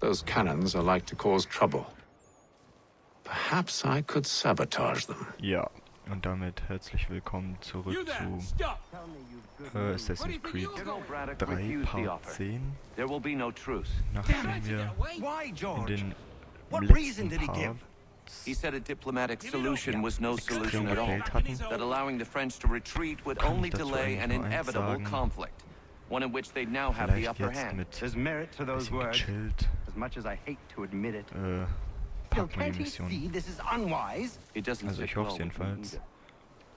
Those cannons are like to cause trouble. Perhaps I could sabotage them. Ja, und damit herzlich willkommen zurück zu Assassin's Creed 3 Part 10. Nachdem wir in den letzten Parts He said a diplomatic solution was no solution extrem at all. gefehlt hatten, That allowing the French to retreat would kann only ich dazu delay eigentlich an nur eins inevitable sagen. conflict, one in which they'd now have the Vielleicht upper jetzt hand. mit There's merit to those bisschen words, gechillt as much as I hate to admit it. Still, packen wir can't die he see Mission. this is unwise? It doesn't Also sit ich hoffe well es with me jedenfalls. either.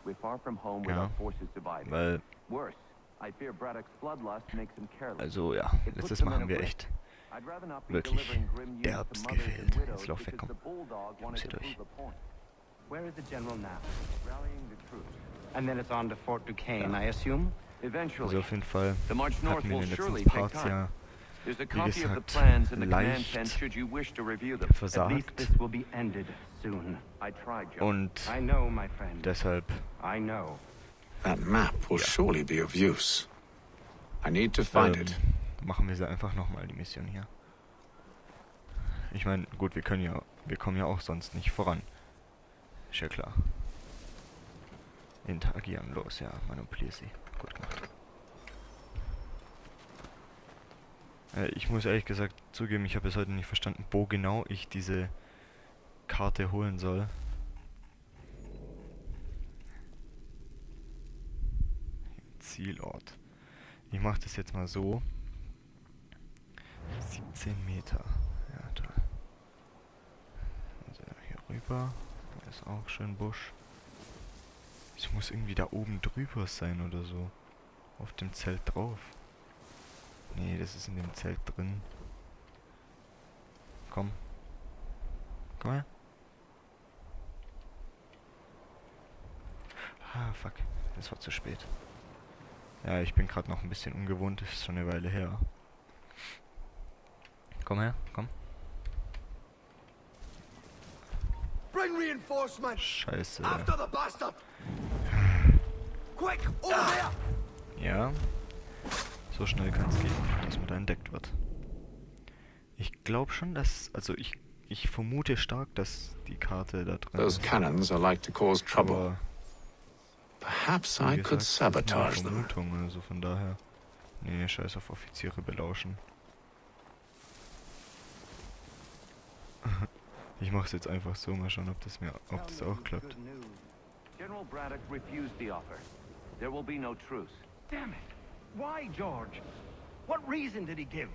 We're far from home with Ja, our forces divided. weil, Worse, I fear Braddock's bloodlust makes him careless. also ja, It puts letztes them Mal in haben a wir risk. echt I'd rather not be wirklich delivering grim news to derbst mothers gefehlt. and widows Jetzt lauf weg, because komm. the bulldog Komm wanted hier to durch. prove a point. Where is the general now? Rallying the troops. And then it's on to Fort Duquesne, I assume? Eventually, also auf jeden Fall the march north hatten wir will in den surely letzten take Parts time. ja There's a wie copy of the gesagt, plans in the command leicht tent should you wish to review them. At least versagt this will be ended soon. I tried, Joe. und I know, my friend. deshalb I know. That map will surely be of use. I need to find it. machen wir sie einfach nochmal, die Mission hier. Ich meine, gut, wir kommen ja auch sonst nicht voran. Ist ja klar. Interagieren, los, ja, manipulier sie. Gut gemacht. Ich muss ehrlich gesagt zugeben, ich habe bis heute nicht verstanden, wo genau ich diese Karte holen soll. Zielort. Ich mache das jetzt mal so. 17 Meter. Ja, toll. Also hier rüber. Da ist auch schön Busch. Es muss irgendwie da oben drüber sein oder so. Auf dem Zelt drauf. Nee, das ist in dem Zelt drin. Komm. Komm her. Ah, fuck. Das war zu spät. Ja, ich bin gerade noch ein bisschen ungewohnt. Das ist schon eine Weile her. Komm her, komm. Bring reinforcements. Scheiße. After the bastard. Quick, over there. Ja. So schnell kann es gehen, dass man da entdeckt wird. Ich glaube schon, dass... Also ich vermute stark, dass die Karte da drin Those ist. cannons are like to cause trouble. Aber Perhaps wie I gesagt, could das ist nur eine sabotage them. Vermutung, also von daher... Nee, scheiß auf Offiziere belauschen. Ich mach's jetzt einfach so, mal schauen, ob das auch klappt. Good news. General Braddock refused the offer. There will be no truce. Damn it. Why, George? What reason did he give?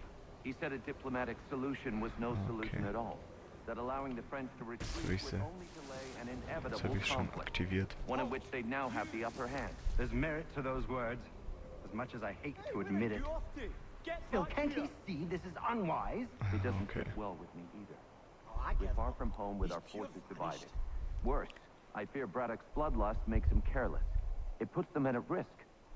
He said a diplomatic solution was no solution Okay. at all. That allowing the French to retreat would Grüße. only delay an Jetzt inevitable habe ich schon conflict, aktiviert. one in which they'd now have the upper hand. There's merit to those words, as much as I hate to admit it. Still, can't he see this is unwise? It doesn't Okay. sit well with me either. I We're get far from home with our forces divided. Worse, I fear Braddock's bloodlust makes him careless. It puts them at a risk.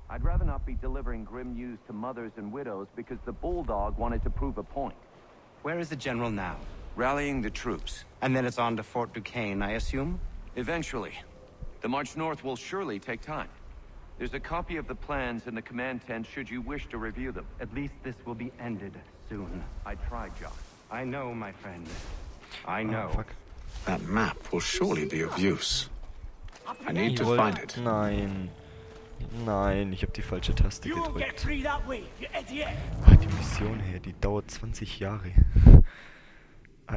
I'd rather not be delivering grim news to mothers and widows because the bulldog wanted to prove a point. Where is the general now? Rallying the troops. And then it's on to Fort Duquesne, I assume? Eventually. The march north will surely take time. There's a copy of the plans in the command tent should you wish to review them. At least this will be ended soon. I tried, John. I know, my friend. I Oh, know. fuck. That map will surely be of use. I need to Jawohl. find it. Nein. Nein, ich habe die falsche Taste You won't get gedrückt. free that way, you idiot. Ah, die Mission her, die dauert 20 Jahre.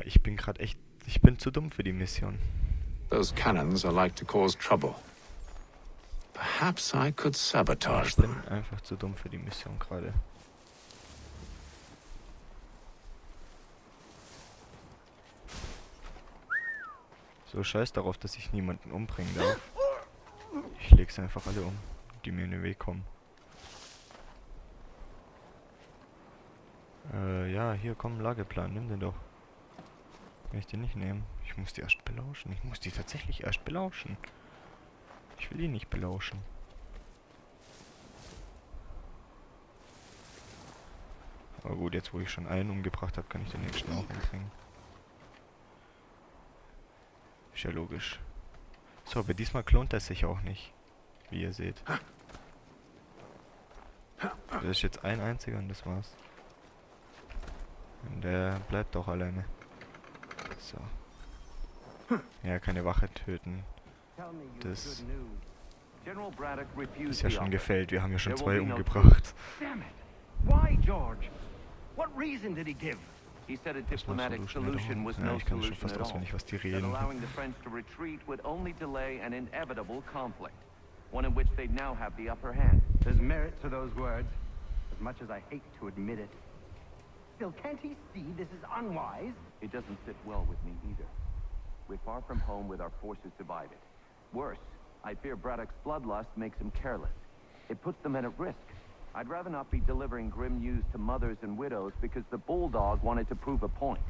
Ich bin gerade echt... Ich bin zu dumm für die Mission. Those cannons are like to cause trouble. Perhaps I could sabotage Ich bin them. einfach zu dumm für die Mission gerade. So, scheiß darauf, dass ich niemanden umbringen darf. Ich leg sie einfach alle um, die mir in den Weg kommen. Ja, hier, komm, Lageplan, nimm den doch. Kann ich den nicht nehmen? Ich muss die erst belauschen. Ich muss die tatsächlich erst belauschen. Ich will die nicht belauschen. Aber gut, jetzt wo ich schon einen umgebracht habe, kann ich den nächsten auch umbringen. Ist ja logisch. So, aber diesmal klont er sich auch nicht. Wie ihr seht. Das ist jetzt ein einziger und das war's. Und der bleibt auch alleine. So. Ja, keine Wache töten. Tell me you Das have good news. General Braddock refused ist ja the schon offer. gefällt. Wir haben ja schon There 2 will be no umgebracht. Damn it! Why, George? What reason did he give? He said a Was noch diplomatic solution was ja, no ich kann schon solution fast at all. auswendig, was die That reden. allowing the French to retreat would only delay an inevitable conflict, one in which they'd now have the upper hand. There's merit to those words, as much as I hate to admit it. Still, can't he see this is unwise? It doesn't sit well with me either. We're far from home with our forces divided. Worse, I fear Braddock's bloodlust makes him careless. It puts the men at risk. I'd rather not be delivering grim news to mothers and widows because the Bulldog wanted to prove a point.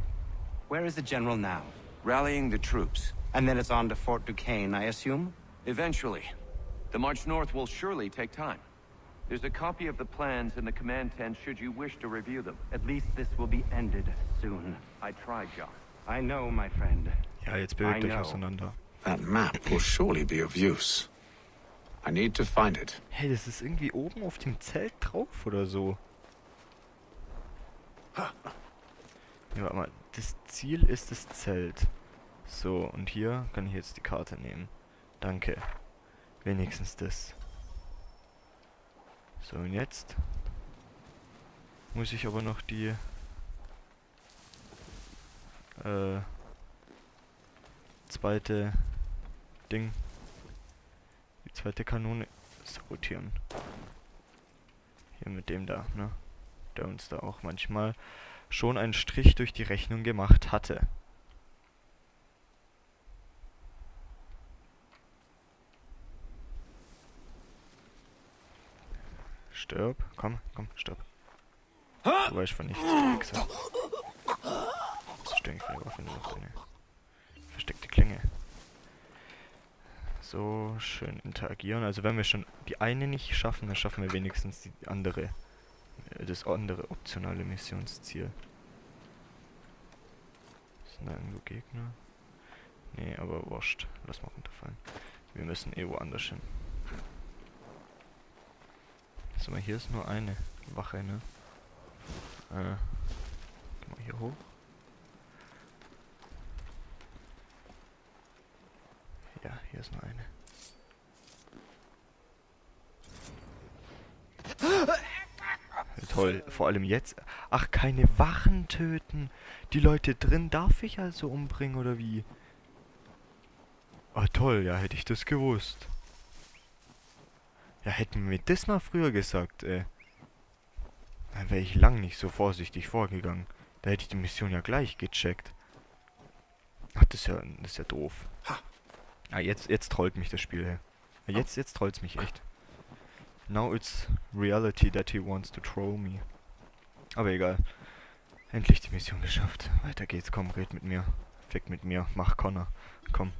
Where is the general now? Rallying the troops. And then it's on to Fort Duquesne, I assume? Eventually. The march north will surely take time. There's a copy of the plans in the command tent should you wish to review them. At least this will be ended soon. I tried, John. I know, my friend. Ja, jetzt bewegt euch know. auseinander. That map will surely be of use. I need to find it. Hey, das ist irgendwie oben auf dem Zelt drauf oder so. Ja, warte mal. Das Ziel ist das Zelt. So, und hier kann ich jetzt die Karte nehmen. Danke. Wenigstens das. So, und jetzt muss ich aber noch die zweite Ding, die zweite Kanone sabotieren. Hier mit dem da, ne? Der uns da auch manchmal schon einen Strich durch die Rechnung gemacht hatte. Stirb. Komm, stirb. Du weißt von nichts, du Wichser. Was ist denn eigentlich für eine Waffe? Nur eine versteckte Klinge. So, schön interagieren. Also wenn wir schon die eine nicht schaffen, dann schaffen wir wenigstens die andere. Das andere optionale Missionsziel. Sind da irgendwo Gegner? Nee, aber wurscht. Lass mal runterfallen. Wir müssen eh woanders hin. So, hier ist nur eine Wache, ne? Gehen wir hier hoch. Ja, hier ist nur eine. Toll, vor allem jetzt. Ach, keine Wachen töten. Die Leute drin darf ich also umbringen, oder wie? Ah, toll, ja, hätte ich das gewusst. Ja, hätten wir mir das mal früher gesagt, ey. Dann wäre ich lang nicht so vorsichtig vorgegangen. Da hätte ich die Mission ja gleich gecheckt. Ach, das ist ja doof. Ah, jetzt trollt mich das Spiel, hey. Jetzt trollt's mich echt. Now it's reality that he wants to troll me. Aber egal. Endlich die Mission geschafft. Weiter geht's, komm, red mit mir. Fick mit mir, mach Connor. Komm.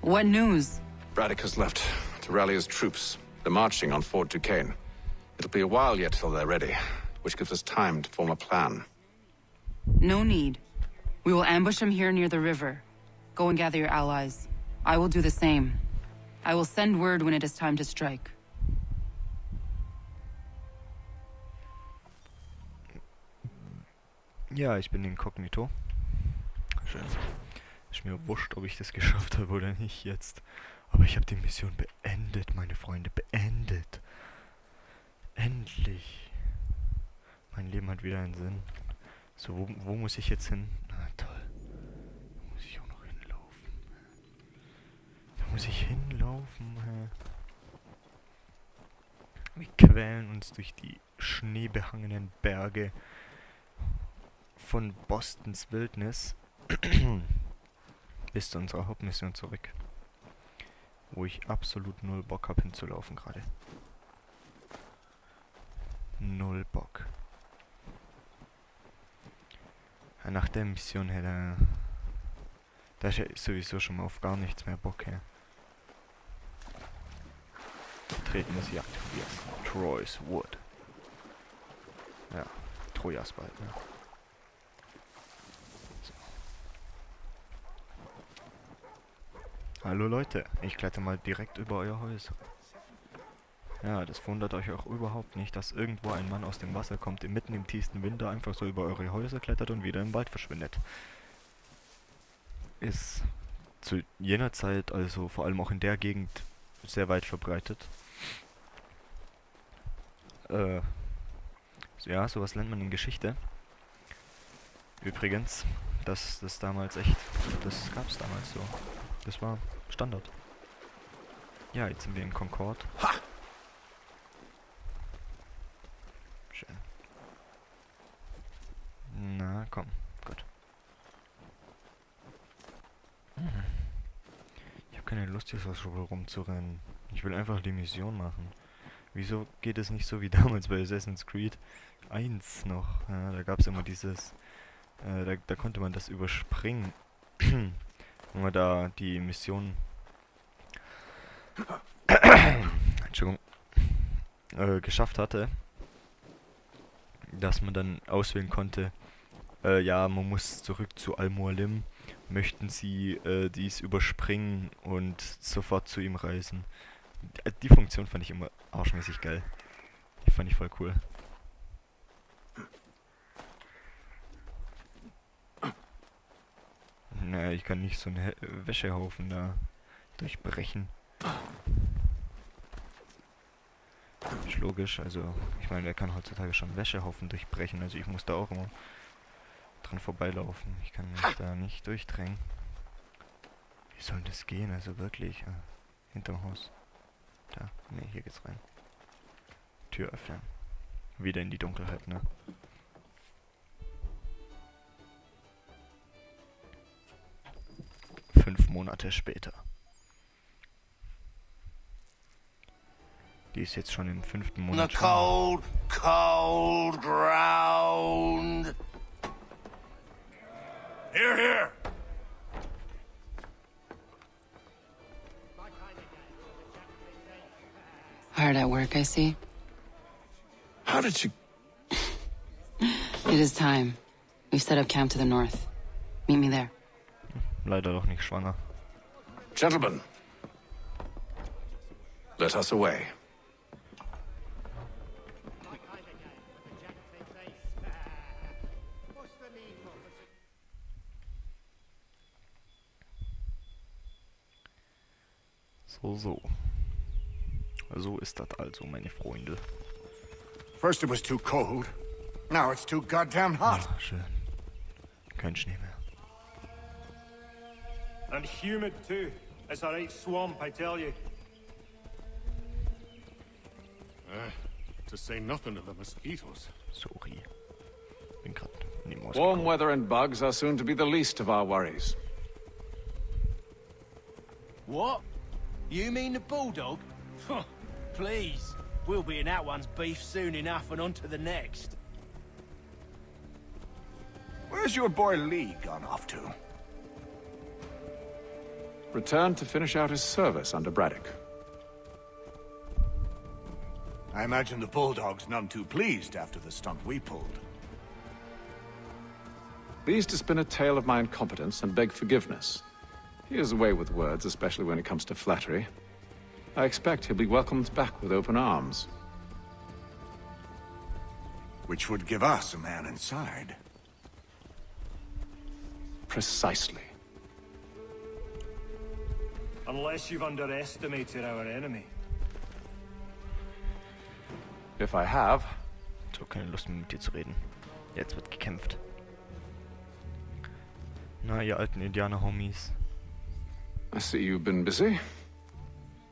What news? Braddock has left to rally his troops. They're marching on Fort Duquesne. It'll be a while yet till they're ready, which gives us time to form a plan. No need. We will ambush them here near the river. Go and gather your allies. I will do the same. I will send word when it is time to strike. Ja, ich bin inkognito. Schön. Ist mir wurscht, ob ich das geschafft habe oder nicht jetzt. Aber ich habe die Mission beendet, meine Freunde. Beendet. Endlich. Mein Leben hat wieder einen Sinn. So, wo muss ich jetzt hin? Na toll. Da muss ich auch noch hinlaufen. Da muss ich hinlaufen. Wir quälen uns durch die schneebehangenen Berge von Bostons Wildnis bis zu unserer Hauptmission zurück. Wo ich absolut null Bock habe hinzulaufen gerade. Null Bock. Ja, nach der Mission hätte da ist ja sowieso schon mal auf gar nichts mehr Bock, her. Treten ist Jagdrevier. Troy's Wood. Ja, Trojas Wald, ne? So. Hallo Leute, ich kletter mal direkt über euer Häuser. Ja, das wundert euch auch überhaupt nicht, dass irgendwo ein Mann aus dem Wasser kommt, mitten im tiefsten Winter einfach so über eure Häuser klettert und wieder im Wald verschwindet. Ist zu jener Zeit, also vor allem auch in der Gegend, sehr weit verbreitet. Ja, sowas lernt man in Geschichte. Übrigens, das damals echt, das gab's damals so. Das war Standard. Ja, jetzt sind wir in Concord. Ha! Schön. Na, komm, gut. Ich habe keine Lust, hier so rumzurennen. Ich will einfach die Mission machen. Wieso geht es nicht so wie damals bei Assassin's Creed 1 noch? Ja, da gab es immer dieses... da konnte man das überspringen. Wenn man da die Mission... Entschuldigung. Geschafft hatte. Dass man dann auswählen konnte, ja, man muss zurück zu Al-Mualim. Möchten Sie dies überspringen und sofort zu ihm reisen? Die Funktion fand ich immer arschmäßig geil. Die fand ich voll cool. Naja, ich kann nicht so einen Wäschehaufen da durchbrechen. Ist logisch, also ich meine, wer kann heutzutage schon Wäschehaufen durchbrechen? Also ich muss da auch immer dran vorbeilaufen. Ich kann mich da nicht durchdrängen. Wie soll das gehen? Also wirklich, hinterm Haus. Da, ne, hier geht's rein. Tür öffnen. Wieder in die Dunkelheit, ne? Fünf Monate später. Die ist jetzt schon im 5. Monat. The cold, cold ground. Here, here. Hard at work, I see. How did you... It is time. We've set up camp to the north. Meet me there. Leider doch nicht schwanger. Gentlemen, let us away. So. So ist das also, meine Freunde. First it was too cold. Now it's too goddamn hot. Ah, schön. Kein Schnee mehr. And humid too. It's a right swamp, I tell you. To say nothing of the mosquitoes. Sorry. Bin grad in die Maus Warm gekommen. weather and bugs are soon to be the least of our worries. What? You mean the bulldog? Huh, please. We'll be in that one's beef soon enough and on to the next. Where's your boy Lee gone off to? Returned to finish out his service under Braddock. I imagine the bulldog's none too pleased after the stunt we pulled. Pleased to spin a tale of my incompetence and beg forgiveness. He has a way with words, especially when it comes to flattery. I expect he'll be welcomed back with open arms. Which would give us a man inside. Precisely. Unless you've underestimated our enemy. If I have, So, keine Lust mehr mit dir zu reden. Jetzt wird gekämpft. Na, ihr alten Indianer-Homies. I see you've been busy.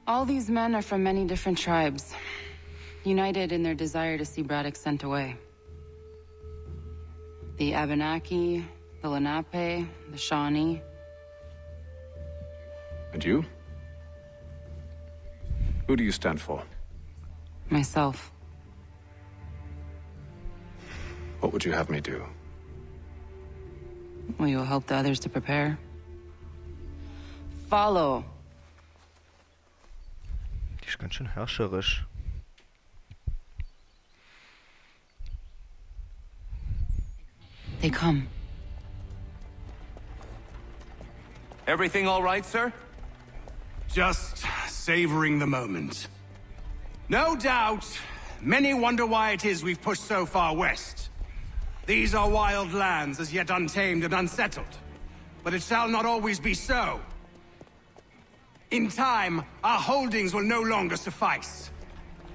All these men are from many different tribes, united in their desire to see Braddock sent away. The Abenaki, the Lenape, the Shawnee. And you? Who do you stand for? Myself. What would you have me do? Will you help the others to prepare? Follow. Die ist ganz schön herrscherisch. They come. Everything all right, sir? Just savoring the moment. No doubt, many wonder why it is we've pushed so far west. These are wild lands, as yet untamed and unsettled. But it shall not always be so. In time, our holdings will no longer suffice.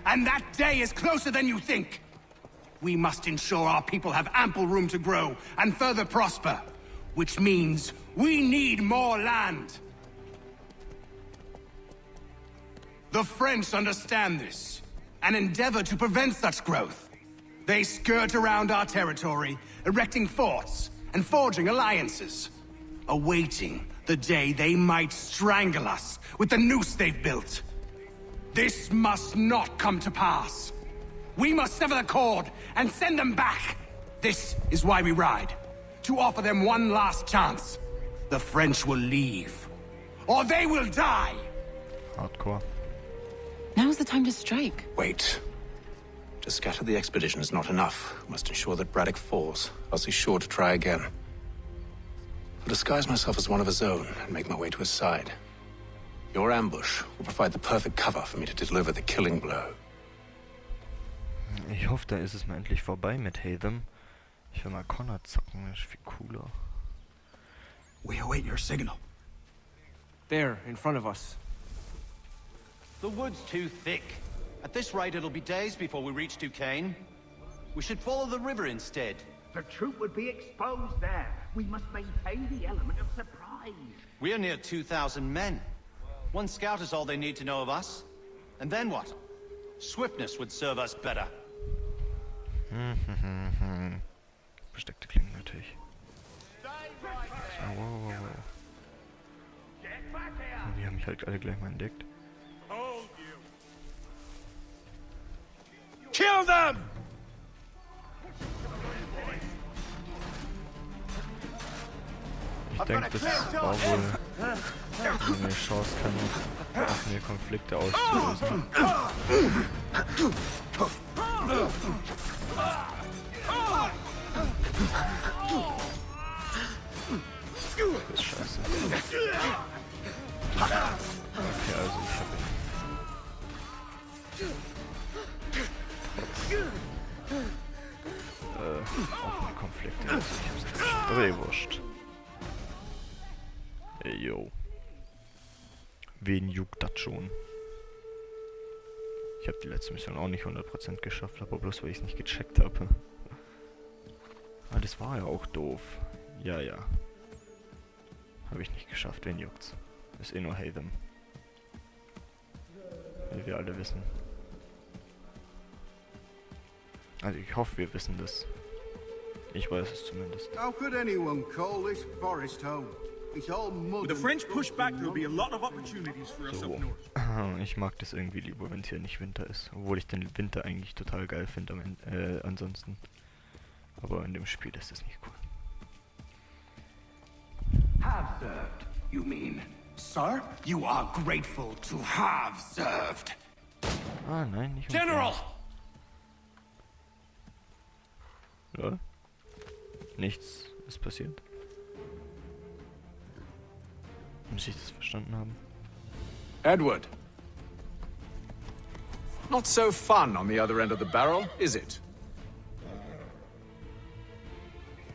And that day is closer than you think. We must ensure our people have ample room to grow and further prosper. Which means we need more land. The French understand this, and endeavor to prevent such growth. They skirt around our territory, erecting forts and forging alliances, awaiting the day they might strangle us with the noose they've built. This must not come to pass. We must sever the cord and send them back. This is why we ride, to offer them one last chance. The French will leave, or they will die. Hardcore. Now's the time to strike. Wait. To scatter the expedition is not enough. We must ensure that Braddock falls, else he's sure to try again. I'll disguise myself as one of his own and make my way to his side. Your ambush will provide the perfect cover for me to deliver the killing blow. Ich hoffe, da ist es mal endlich vorbei mit Hatham. Ich will mal Connor zocken, das ist viel cooler. We await your signal. There, in front of us. The wood's too thick. At this rate, it'll be days before we reach Duquesne. We should follow the river instead. The troop would be exposed there. We must maintain the element of surprise. We're near 2,000 men. One scout is all they need to know of us. And then what? Swiftness would serve us better. Versteckte Klingen natürlich. So, wow. Die haben mich halt alle gleich mal entdeckt. Kill them! Ich denke, das war wohl eine Chance, keine offene Konflikte auszulösen. Das ist scheiße. Okay, also ich hab ihn. Offene Konflikte, also ich hab's nicht. Aber eh wurscht. Ey, yo. Wen juckt das schon? Ich habe die letzte Mission auch nicht 100% geschafft, aber bloß weil ich es nicht gecheckt habe. Ah, das war ja auch doof. Ja, ja. Habe ich nicht geschafft, wen juckt's? Ist eh nur Hatham. Wie wir alle wissen. Also ich hoffe, wir wissen das. Ich weiß es zumindest. How could anyone call this forest home? It's all mud. With the French push back, there'll be a lot of opportunities for us up So. north. Ich mag das irgendwie lieber, wenn es hier nicht Winter ist. Obwohl ich den Winter eigentlich total geil finde ansonsten. Aber in dem Spiel ist das nicht cool. Have served, you mean? Sir, you are grateful to have served. Ah, nein, nicht mit General! mir. Ja. Nichts ist passiert. Muss ich das verstanden haben? Edward. Not so fun on the other end of the barrel, is it?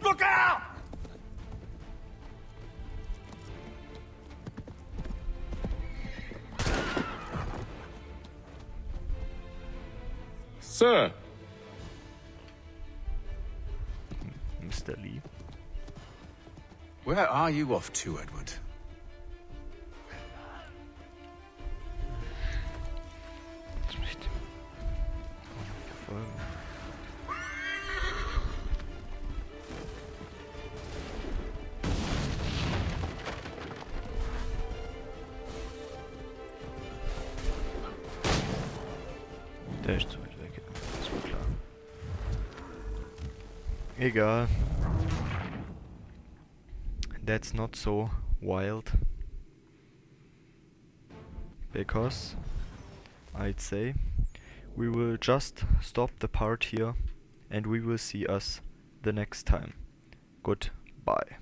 Look out! Sir. Mr. Lee. Where are you off to, Edward? Jetzt muss ich den verfolgen. Der ist zu weit weg. Das war klar. Egal. That's not so wild. Because I'd say we will just stop the part here and we will see us the next time. Goodbye.